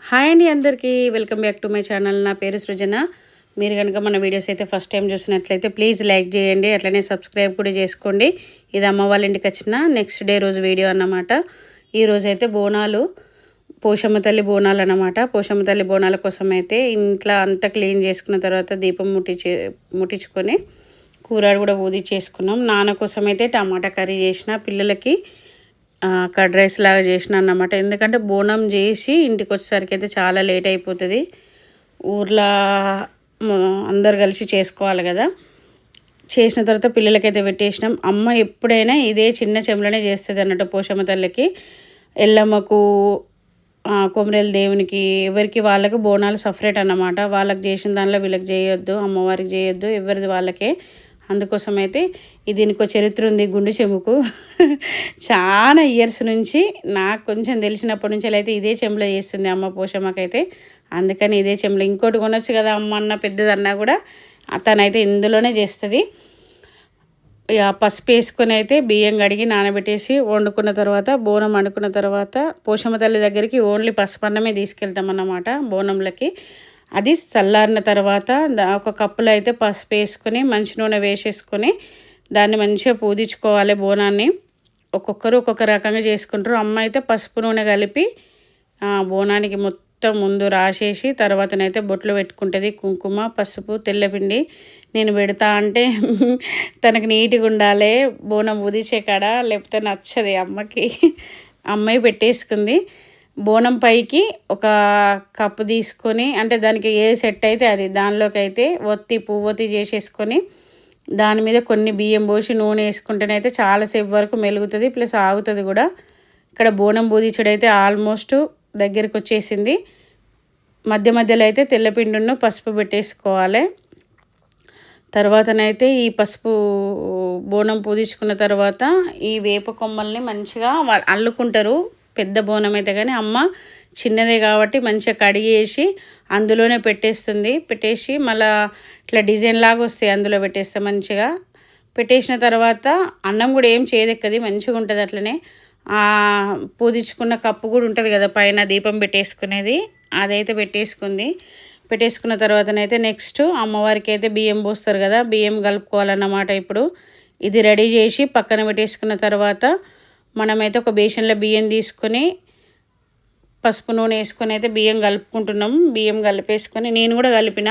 Hi అండి అందరికీ welcome back to my channel. నా పేరు సృజన. మీరు కనుక మన వీడియోస్ అయితే ఫస్ట్ టైం చూసినట్లయితే ప్లీజ్ లైక్ చేయండి, అట్లనే సబ్స్క్రైబ్ కూడా చేసుకోండి. ఇది అమ్మ వాళ్ళ ఇంటికి వచ్చిన నెక్స్ట్ డే రోజు వీడియో అన్నమాట. ఈరోజు అయితే బోనాలు, పోషమ్మ తల్లి బోనాలు అన్నమాట. పోషమ్మ తల్లి బోనాల కోసం అయితే ఇంట్లో అంతా క్లీన్ చేసుకున్న తర్వాత దీపం ముట్టించుకొని కూరడు కూడా ఊది చేసుకున్నాం. నాన్న కోసం అయితే టమాటా కర్రీ చేసిన, పిల్లలకి కర్డ్ రైస్ లాగా చేసిన అన్నమాట. ఎందుకంటే బోనం చేసి ఇంటికి వచ్చేసరికి అయితే చాలా లేట్ అయిపోతుంది. ఊర్లో అందరు కలిసి చేసుకోవాలి కదా. చేసిన తర్వాత పిల్లలకైతే పెట్టేసినాం. అమ్మ ఎప్పుడైనా ఇదే చిన్న చెంబులోనే చేస్తుంది అన్నట్టు. పోషమ్మ తల్లికి, ఎల్లమ్మకు, కొమరేలు దేవునికి, ఎవరికి వాళ్ళకి బోనాలు సపరేట్ అన్నమాట. వాళ్ళకి చేసిన దానిలో వీళ్ళకి చేయొద్దు, అమ్మవారికి చేయొద్దు, ఎవరిది వాళ్ళకే. అందుకోసం అయితే దీనికి చరిత్ర ఉంది. గుండు చెంబుకు చాలా ఇయర్స్ నుంచి, నాకు కొంచెం తెలిసినప్పటి నుంచి అయితే ఇదే చెంబులో చేస్తుంది అమ్మ పోషమ్మకైతే. అందుకని ఇదే చెంబులో, ఇంకోటి కొనొచ్చు కదా అమ్మ అన్న పెద్దదన్నా కూడా తనైతే ఇందులోనే చేస్తుంది. ఇక పసుపు వేసుకొని అయితే బియ్యం కడిగి నానబెట్టేసి వండుకున్న తర్వాత, బోనం వండుకున్న తర్వాత పోషమ్మ తల్లి దగ్గరికి ఓన్లీ పసుపు అన్నమే తీసుకెళ్తాం అన్నమాట బోనంలకి. అది చల్లారిన తర్వాత ఒక కప్పులో అయితే పసుపు వేసుకొని మంచి నూనె వేసేసుకొని దాన్ని మంచిగా పూజించుకోవాలి బోనాన్ని. ఒక్కొక్కరు ఒక్కొక్క రకంగా చేసుకుంటారు. అమ్మ అయితే పసుపు నూనె కలిపి బోనానికి మొత్తం ముందు రాసేసి తర్వాతనైతే బొట్లు పెట్టుకుంటుంది. కుంకుమ, పసుపు, తెల్లపిండి నేను పెడతా అంటే తనకు నీట్గా ఉండాలి బోనం ఊదిచే కాడ, లేకపోతే నచ్చది అమ్మకి. అమ్మాయి పెట్టేసుకుంది. బోనం పైకి ఒక కప్పు తీసుకొని, అంటే దానికి ఏ సెట్ అయితే అది, దానిలోకి అయితే పువ్వొత్తి చేసేసుకొని దాని మీద కొన్ని బియ్యం పోసి నూనె వేసుకుంటేనైతే చాలాసేపు వరకు మెలుగుతుంది, ప్లస్ ఆగుతుంది కూడా. ఇక్కడ బోనం బూదిచుడైతే ఆల్మోస్ట్ దగ్గరికి వచ్చేసింది. మధ్య మధ్యలో అయితే తెల్లపిండిను పసుపు పెట్టేసుకోవాలి. తర్వాతనైతే ఈ పసుపు బోనం పూజించుకున్న తర్వాత ఈ వేప కొమ్మల్ని మంచిగా అల్లుకుంటారు. పెద్ద బోనం అయితే కానీ అమ్మ చిన్నదే కాబట్టి మంచిగా కడిగేసి అందులోనే పెట్టేసి మళ్ళీ ఇట్లా డిజైన్ లాగా వస్తాయి, అందులో పెట్టేస్తే మంచిగా. పెట్టేసిన తర్వాత అన్నం కూడా ఏం చేదెక్కది, మంచిగా ఉంటుంది. అట్లనే పూజించుకున్న కప్పు కూడా ఉంటుంది కదా పైన దీపం పెట్టేసుకునేది, అదైతే పెట్టేసుకున్న తర్వాతనైతే నెక్స్ట్ అమ్మవారికి అయితే బియ్యం పోస్తారు కదా, బియ్యం కలుపుకోవాలన్నమాట. ఇప్పుడు ఇది రెడీ చేసి పక్కన పెట్టేసుకున్న తర్వాత మనమైతే ఒక బేషన్లో బియ్యం తీసుకొని పసుపు నూనె వేసుకొని అయితే బియ్యం కలుపుకుంటున్నాం. బియ్యం కలిపేసుకొని నేను కూడా కలిపిన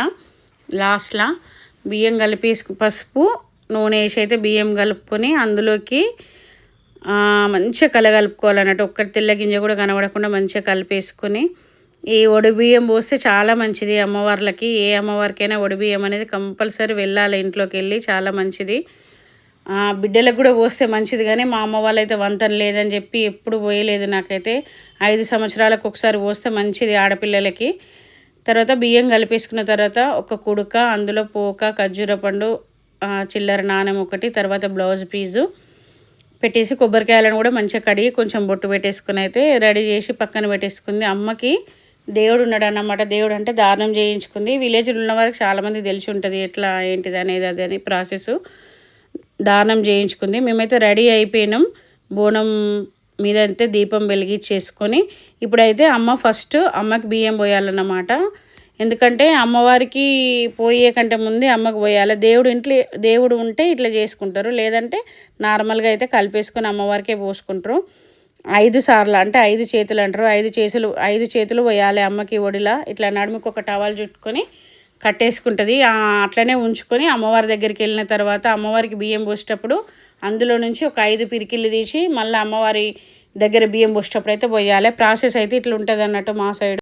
లాస్ట్లో బియ్యం పసుపు నూనె వేసి అయితే బియ్యం కలుపుకొని అందులోకి మంచిగా కలగలుపుకోవాలన్నట్టు. ఒక్కటి తెల్ల గింజ కూడా కనబడకుండా మంచిగా కలిపేసుకొని, ఈ బియ్యం పోస్తే చాలా మంచిది అమ్మవార్లకి. ఏ అమ్మవారికైనా బియ్యం అనేది కంపల్సరీ వెళ్ళాలి ఇంట్లోకి వెళ్ళి, చాలా మంచిది. బిడ్డలకు కూడా పోస్తే మంచిది, కానీ మా అమ్మ వాళ్ళైతే వంతన లేదని చెప్పి ఎప్పుడు పోయలేదు. నాకైతే 5 సంవత్సరాలకు ఒకసారి పోస్తే మంచిది ఆడపిల్లలకి. తర్వాత బియ్యం కలిపేసుకున్న తర్వాత ఒక కుడుక, అందులో పోక, ఖర్జూర పండు, చిల్లర నాణెం ఒకటి, తర్వాత బ్లౌజ్ పీజు పెట్టేసి కొబ్బరికాయలను కూడా మంచిగా కడిగి కొంచెం బొట్టు పెట్టేసుకుని అయితే రెడీ చేసి పక్కన పెట్టేసుకుంది. అమ్మకి దేవుడు ఉన్నాడు అన్నమాట. దేవుడు అంటే దానం చేయించుకుంది. విలేజ్లో ఉన్న వారికి చాలామంది తెలిసి ఉంటుంది ఎట్లా ఏంటిది అనేది, అదని ప్రాసెస్. దానం చేయించుకుంది. మేమైతే రెడీ అయిపోయినాం. బోనం మీద అయితే దీపం వెలిగించేసుకొని ఇప్పుడైతే అమ్మకి బియ్యం పోయాలన్నమాట. ఎందుకంటే అమ్మవారికి పోయే కంటే ముందే అమ్మకు పోయాలి. దేవుడు ఉంటే ఇట్లా చేసుకుంటారు, లేదంటే నార్మల్గా అయితే కలిపేసుకొని అమ్మవారికే పోసుకుంటారు. 5 సార్లు అంటే 5 చేతులు అంటారు. 5 చేతులు పోయాలి అమ్మకి ఒడిలా. ఇట్లా నడుముకు ఒక టవల్ చుట్టుకొని కట్టేసుకుంటుంది. అట్లనే ఉంచుకొని అమ్మవారి దగ్గరికి వెళ్ళిన తర్వాత అమ్మవారికి బియ్యం పోసేటప్పుడు అందులో నుంచి ఒక 5 పిరికిళ్ళు తీసి మళ్ళీ అమ్మవారి దగ్గర బియ్యం పోసేటప్పుడు అయితే పోయాలి. ప్రాసెస్ అయితే ఇట్లా ఉంటుంది అన్నట్టు మా సైడ్.